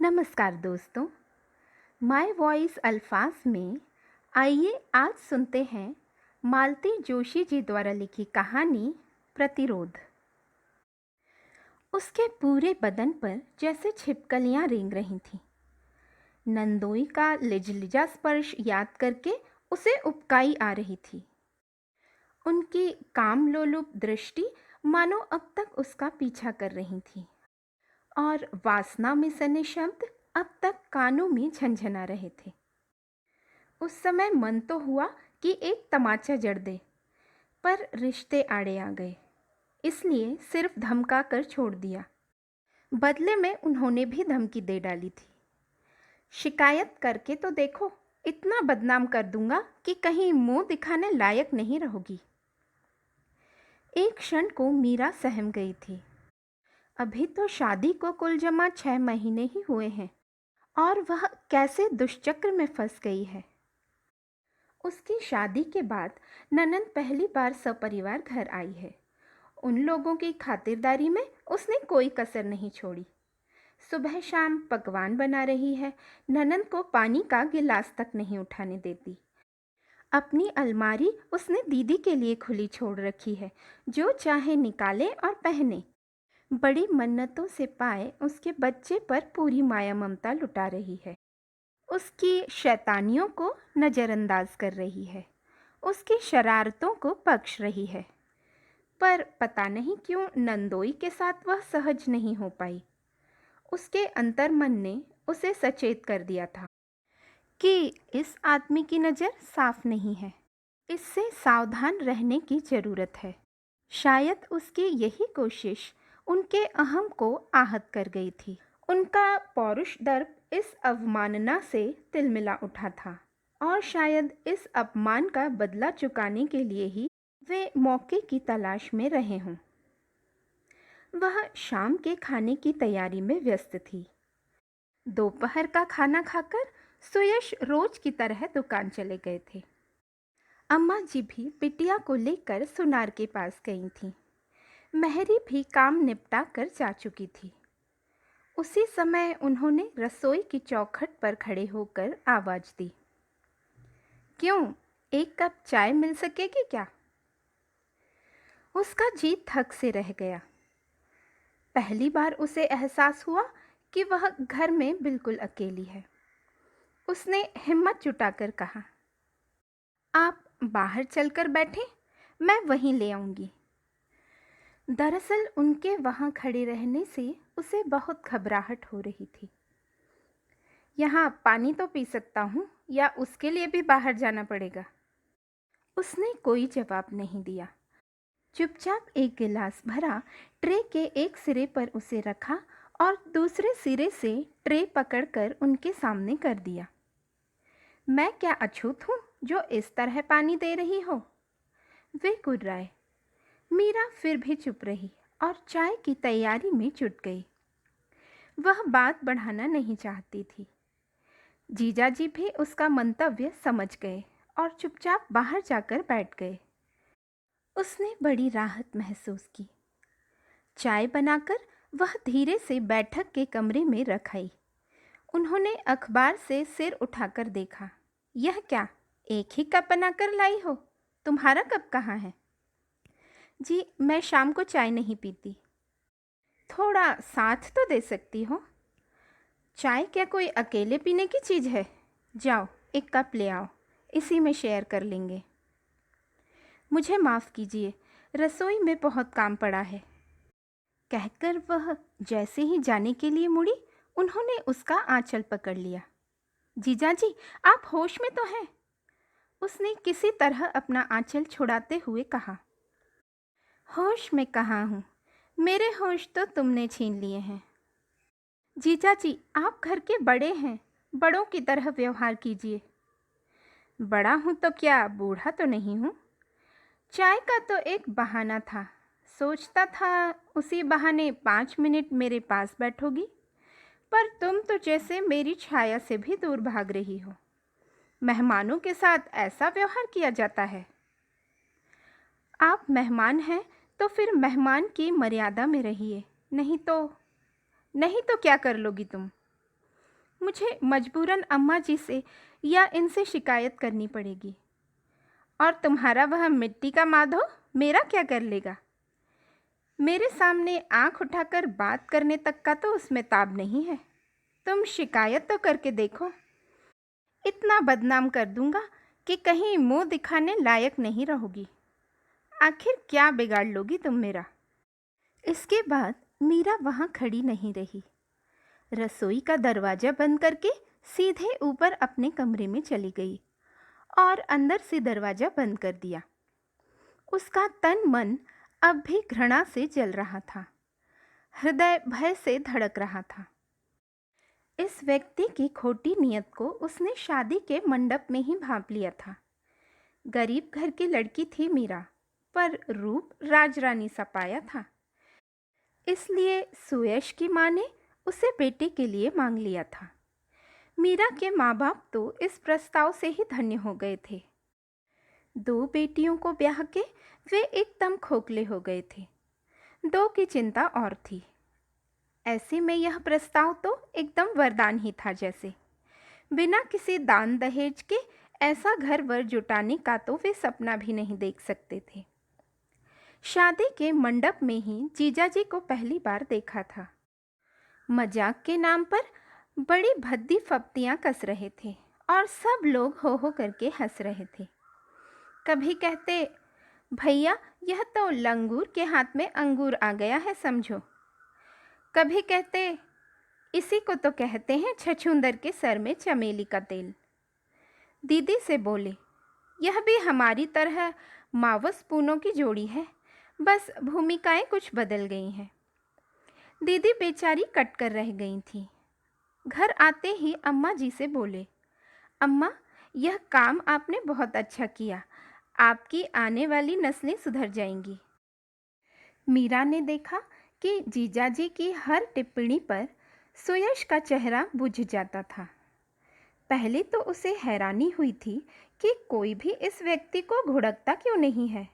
नमस्कार दोस्तों। My voice अल्फाज में आइए आज सुनते हैं मालती जोशी जी द्वारा लिखी कहानी प्रतिरोध। उसके पूरे बदन पर जैसे छिपकलियां रेंग रही थीं। नंदोई का लिजलिजा स्पर्श याद करके उसे उबकाई आ रही थी। उनकी कामलोलुप दृष्टि मानो अब तक उसका पीछा कर रही थी और वासना में सने शब्द अब तक कानों में झनझना रहे थे। उस समय मन तो हुआ कि एक तमाचा जड़ दे, पर रिश्ते आड़े आ गए, इसलिए सिर्फ धमका कर छोड़ दिया। बदले में उन्होंने भी धमकी दे डाली थी, शिकायत करके तो देखो, इतना बदनाम कर दूंगा कि कहीं मुंह दिखाने लायक नहीं रहोगी। एक क्षण को मीरा सहम गई थी। अभी तो शादी को कुल जमा 6 महीने ही हुए हैं और वह कैसे दुष्चक्र में फंस गई है। उसकी शादी के बाद ननंद पहली बार सपरिवार घर आई है। उन लोगों की खातिरदारी में उसने कोई कसर नहीं छोड़ी। सुबह शाम पकवान बना रही है, ननंद को पानी का गिलास तक नहीं उठाने देती। अपनी अलमारी उसने दीदी के लिए खुली छोड़ रखी है, जो चाहे निकाले और पहने। बड़ी मन्नतों से पाए उसके बच्चे पर पूरी माया ममता लुटा रही है। उसकी शैतानियों को नज़रअंदाज कर रही है, उसकी शरारतों को बख्श रही है। पर पता नहीं क्यों नंदोई के साथ वह सहज नहीं हो पाई। उसके अंतर्मन ने उसे सचेत कर दिया था कि इस आदमी की नज़र साफ नहीं है, इससे सावधान रहने की ज़रूरत है। शायद उसकी यही कोशिश उनके अहम को आहत कर गई थी। उनका पौरुष दर्प इस अवमानना से तिलमिला उठा था और शायद इस अपमान का बदला चुकाने के लिए ही वे मौके की तलाश में रहे हों। वह शाम के खाने की तैयारी में व्यस्त थी। दोपहर का खाना खाकर सुयश रोज की तरह दुकान चले गए थे। अम्मा जी भी बिटिया को लेकर सुनार के पास गई थीं। मेहरी भी काम निपटा कर जा चुकी थी। उसी समय उन्होंने रसोई की चौखट पर खड़े होकर आवाज दी, क्यों, एक कप चाय मिल सकेगी क्या? उसका जी थक से रह गया। पहली बार उसे एहसास हुआ कि वह घर में बिल्कुल अकेली है। उसने हिम्मत जुटाकर कहा, आप बाहर चलकर बैठें, मैं वहीं ले आऊंगी। दरअसल उनके वहां खड़े रहने से उसे बहुत घबराहट हो रही थी। यहाँ पानी तो पी सकता हूँ या उसके लिए भी बाहर जाना पड़ेगा? उसने कोई जवाब नहीं दिया। चुपचाप एक गिलास भरा, ट्रे के एक सिरे पर उसे रखा और दूसरे सिरे से ट्रे पकड़कर उनके सामने कर दिया। मैं क्या अछूत हूँ जो इस तरह पानी दे रही हो? वे गुर्राए। मीरा फिर भी चुप रही और चाय की तैयारी में जुट गई। वह बात बढ़ाना नहीं चाहती थी। जीजाजी भी उसका मंतव्य समझ गए और चुपचाप बाहर जाकर बैठ गए। उसने बड़ी राहत महसूस की। चाय बनाकर वह धीरे से बैठक के कमरे में रख आई। उन्होंने अखबार से सिर उठाकर देखा। यह क्या, एक ही कप बनाकर लाई हो? तुम्हारा कप कहाँ है? जी, मैं शाम को चाय नहीं पीती। थोड़ा साथ तो दे सकती हो। चाय क्या कोई अकेले पीने की चीज़ है? जाओ, एक कप ले आओ, इसी में शेयर कर लेंगे। मुझे माफ़ कीजिए, रसोई में बहुत काम पड़ा है। कहकर वह जैसे ही जाने के लिए मुड़ी, उन्होंने उसका आंचल पकड़ लिया। जीजाजी, आप होश में तो हैं? उसने किसी तरह अपना आंचल छुड़ाते हुए कहा। होश में कहाँ हूँ, मेरे होश तो तुमने छीन लिए हैं। जीजाजी, आप घर के बड़े हैं, बड़ों की तरह व्यवहार कीजिए। बड़ा हूँ तो क्या बूढ़ा तो नहीं हूँ? चाय का तो एक बहाना था, सोचता था उसी बहाने 5 मिनट मेरे पास बैठोगी, पर तुम तो जैसे मेरी छाया से भी दूर भाग रही हो। मेहमानों के साथ ऐसा व्यवहार किया जाता है? आप मेहमान हैं तो फिर मेहमान की मर्यादा में रहिए, नहीं तो क्या कर लोगी तुम? मुझे मजबूरन अम्मा जी से या इनसे शिकायत करनी पड़ेगी। और तुम्हारा वह मिट्टी का माधो मेरा क्या कर लेगा? मेरे सामने आंख उठाकर बात करने तक का तो उसमें ताब नहीं है। तुम शिकायत तो करके देखो। इतना बदनाम कर दूंगा कि कहीं मुंह दिखाने लायक नहीं रहोगी। आखिर क्या बिगाड़ लोगी तुम मेरा? इसके बाद मीरा वहाँ खड़ी नहीं रही। रसोई का दरवाज़ा बंद करके सीधे ऊपर अपने कमरे में चली गई और अंदर से दरवाज़ा बंद कर दिया। उसका तन मन अब भी घृणा से जल रहा था। हृदय भय से धड़क रहा था। इस व्यक्ति की खोटी नीयत को उसने शादी के मंडप में ही भांप लिया था। गरीब घर की लड़की थी मीरा, पर रूप राजरानी सा पाया था। इसलिए सुयश की माँ ने उसे बेटे के लिए मांग लिया था। मीरा के माँ बाप तो इस प्रस्ताव से ही धन्य हो गए थे। 2 बेटियों को ब्याह के वे एकदम खोखले हो गए थे। 2 की चिंता और थी। ऐसे में यह प्रस्ताव तो एकदम वरदान ही था जैसे। बिना किसी दान दहेज के ऐसा घर वर जुटाने का तो वे सपना भी नहीं देख सकते थे। शादी के मंडप में ही जीजाजी को पहली बार देखा था। मजाक के नाम पर बड़ी भद्दी फप्तियां कस रहे थे और सब लोग हो करके हंस रहे थे। कभी कहते, भैया यह तो लंगूर के हाथ में अंगूर आ गया है समझो। कभी कहते, इसी को तो कहते हैं छछूंदर के सर में चमेली का तेल। दीदी से बोले, यह भी हमारी तरह मावस पूनों की जोड़ी है, बस भूमिकाएं कुछ बदल गई हैं। दीदी बेचारी कट कर रह गई थी। घर आते ही अम्मा जी से बोले, अम्मा यह काम आपने बहुत अच्छा किया, आपकी आने वाली नस्लें सुधर जाएंगी। मीरा ने देखा कि जीजाजी की हर टिप्पणी पर सुयश का चेहरा बुझ जाता था। पहले तो उसे हैरानी हुई थी कि कोई भी इस व्यक्ति को घुड़कता क्यों नहीं है,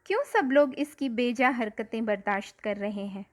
क्यों सब लोग इसकी बेजा हरकतें बर्दाश्त कर रहे हैं।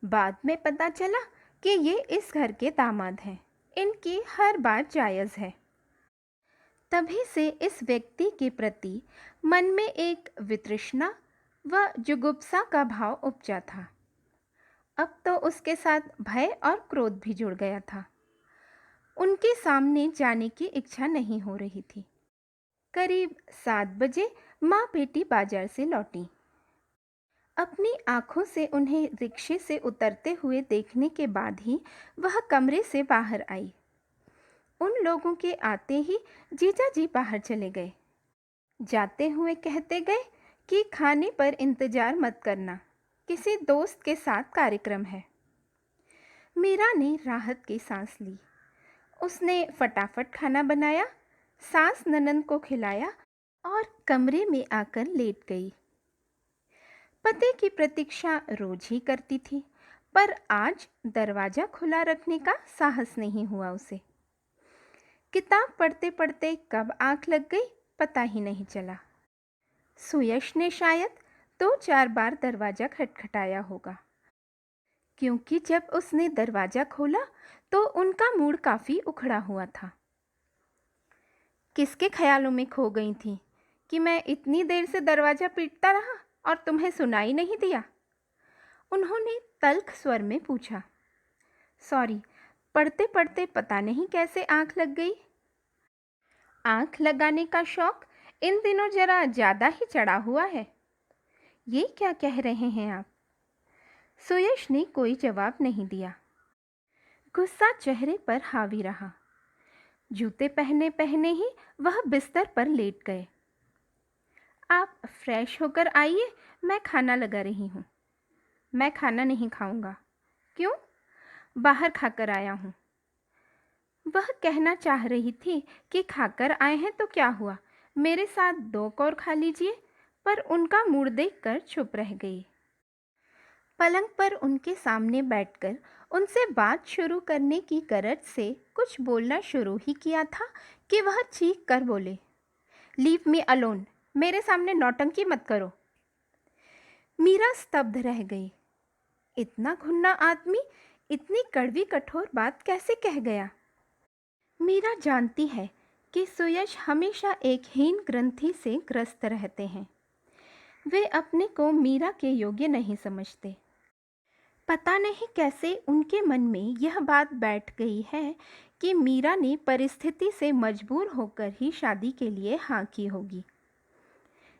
बाद में पता चला कि ये इस घर के दामाद हैं, इनकी हर बात जायज़ है। तभी से इस व्यक्ति के प्रति मन में एक वितृष्णा व जुगुप्सा का भाव उपजा था। अब तो उसके साथ भय और क्रोध भी जुड़ गया था। उनके सामने जाने की इच्छा नहीं हो रही थी। करीब 7 बजे माँ बेटी बाजार से लौटी। अपनी आंखों से उन्हें रिक्शे से उतरते हुए देखने के बाद ही वह कमरे से बाहर आई। उन लोगों के आते ही जीजा जी बाहर चले गए। जाते हुए कहते गए कि खाने पर इंतजार मत करना, किसी दोस्त के साथ कार्यक्रम है। मीरा ने राहत की सांस ली। उसने फटाफट खाना बनाया, सास ननंद को खिलाया और कमरे में आकर लेट गई। पति की प्रतीक्षा रोज ही करती थी, पर आज दरवाजा खुला रखने का साहस नहीं हुआ उसे। किताब पढ़ते पढ़ते कब आंख लग गई पता ही नहीं चला। सुयश ने शायद 2-4 बार दरवाजा खटखटाया होगा, क्योंकि जब उसने दरवाजा खोला तो उनका मूड काफ़ी उखड़ा हुआ था। किसके ख्यालों में खो गई थी कि मैं इतनी देर से दरवाज़ा पीटता रहा और तुम्हें सुनाई नहीं दिया? उन्होंने तल्ख स्वर में पूछा। सॉरी, पढ़ते पढ़ते पता नहीं कैसे आंख लग गई। आंख लगाने का शौक इन दिनों जरा ज़्यादा ही चढ़ा हुआ है। ये क्या कह रहे हैं आप? सुयश ने कोई जवाब नहीं दिया। गुस्सा चेहरे पर हावी रहा। जूते पहने पहने ही वह बिस्तर पर लेट गए। आप फ्रेश होकर आइए, मैं खाना लगा रही हूँ। मैं खाना नहीं खाऊंगा। क्यों? बाहर खाकर आया हूँ। वह कहना चाह रही थी कि खाकर आए हैं तो क्या हुआ, मेरे साथ 2 कौर खा लीजिए, पर उनका मूड देखकर चुप रह गई। पलंग पर उनके सामने बैठकर उनसे बात शुरू करने की गरज से कुछ बोलना शुरू ही किया था कि वह चीख कर बोले, लीव मी अलोन, मेरे सामने नौटंकी मत करो। मीरा स्तब्ध रह गई। इतना घुन्ना आदमी इतनी कड़वी कठोर बात कैसे कह गया? मीरा जानती है कि सुयश हमेशा एक हीन ग्रंथि से ग्रस्त रहते हैं। वे अपने को मीरा के योग्य नहीं समझते। पता नहीं कैसे उनके मन में यह बात बैठ गई है कि मीरा ने परिस्थिति से मजबूर होकर ही शादी के लिए हाँ की होगी।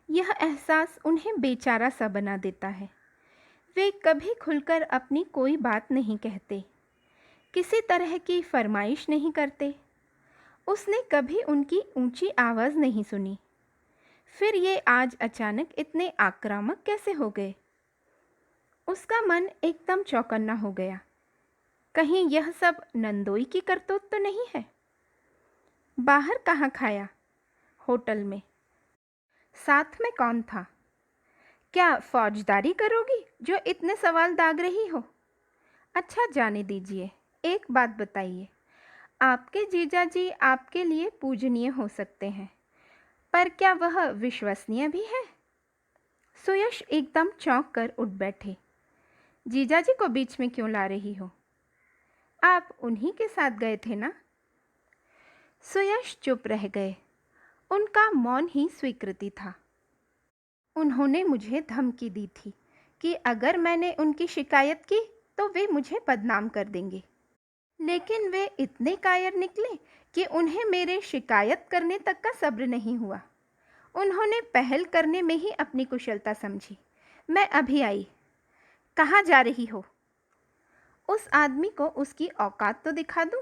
यह एहसास उन्हें बेचारा सा बना देता है। वे कभी खुलकर अपनी कोई बात नहीं कहते, किसी तरह की फरमाइश नहीं करते। उसने कभी उनकी ऊंची आवाज़ नहीं सुनी, फिर ये आज अचानक इतने आक्रामक कैसे हो गए? उसका मन एकदम चौकन्ना हो गया। कहीं यह सब नंदोई की करतूत तो नहीं है? बाहर कहाँ खाया? होटल में। साथ में कौन था? क्या फौजदारी करोगी जो इतने सवाल दाग रही हो? अच्छा जाने दीजिए, एक बात बताइए, आपके जीजाजी आपके लिए पूजनीय हो सकते हैं, पर क्या वह विश्वसनीय भी है? सुयश एकदम चौंक कर उठ बैठे। जीजाजी को बीच में क्यों ला रही हो? आप उन्हीं के साथ गए थे ना? सुयश चुप रह गए। उनका मौन ही स्वीकृति था। उन्होंने मुझे धमकी दी थी कि अगर मैंने उनकी शिकायत की तो वे मुझे बदनाम कर देंगे, लेकिन वे इतने कायर निकले कि उन्हें मेरे शिकायत करने तक का सब्र नहीं हुआ। उन्होंने पहल करने में ही अपनी कुशलता समझी। मैं अभी आई। कहाँ जा रही हो? उस आदमी को उसकी औकात तो दिखा दूं।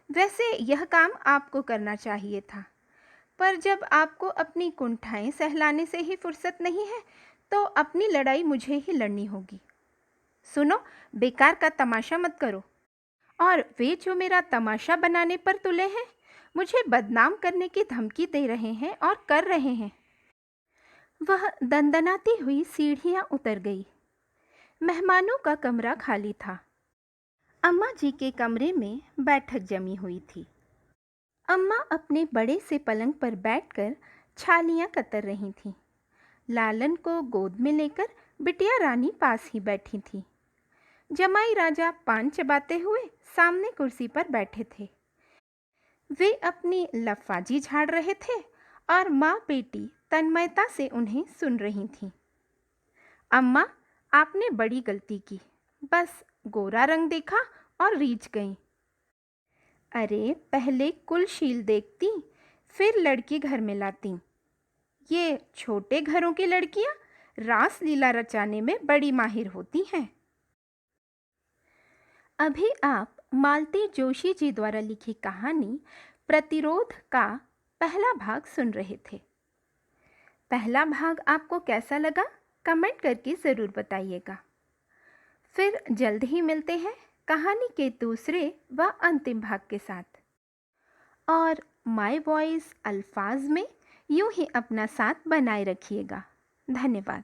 वैसे यह काम आपको करना चाहिए था, पर जब आपको अपनी कुंठाएं सहलाने से ही फुर्सत नहीं है तो अपनी लड़ाई मुझे ही लड़नी होगी। सुनो, बेकार का तमाशा मत करो। और वे जो मेरा तमाशा बनाने पर तुले हैं, मुझे बदनाम करने की धमकी दे रहे हैं और कर रहे हैं। वह दंदनाती हुई सीढ़ियां उतर गई। मेहमानों का कमरा खाली था। अम्मा जी के कमरे में बैठक जमी हुई थी। अम्मा अपने बड़े से पलंग पर बैठकर छालियां कतर रही थीं। लालन को गोद में लेकर बिटिया रानी पास ही बैठी थी। जमाई राजा पान चबाते हुए सामने कुर्सी पर बैठे थे। वे अपनी लफाजी झाड़ रहे थे और माँ बेटी तन्मयता से उन्हें सुन रही थीं। अम्मा, आपने बड़ी गलती की। बस गोरा रंग देखा और रीझ गईं। अरे, पहले कुलशील देखती, फिर लड़की घर में लाती। ये छोटे घरों की लड़कियां रास लीला रचाने में बड़ी माहिर होती हैं। अभी आप मालती जोशी जी द्वारा लिखी कहानी प्रतिरोध का पहला भाग सुन रहे थे। पहला भाग आपको कैसा लगा, कमेंट करके ज़रूर बताइएगा। फिर जल्द ही मिलते हैं कहानी के दूसरे व अंतिम भाग के साथ। और माय वॉइस अल्फाज में यूं ही अपना साथ बनाए रखिएगा। धन्यवाद।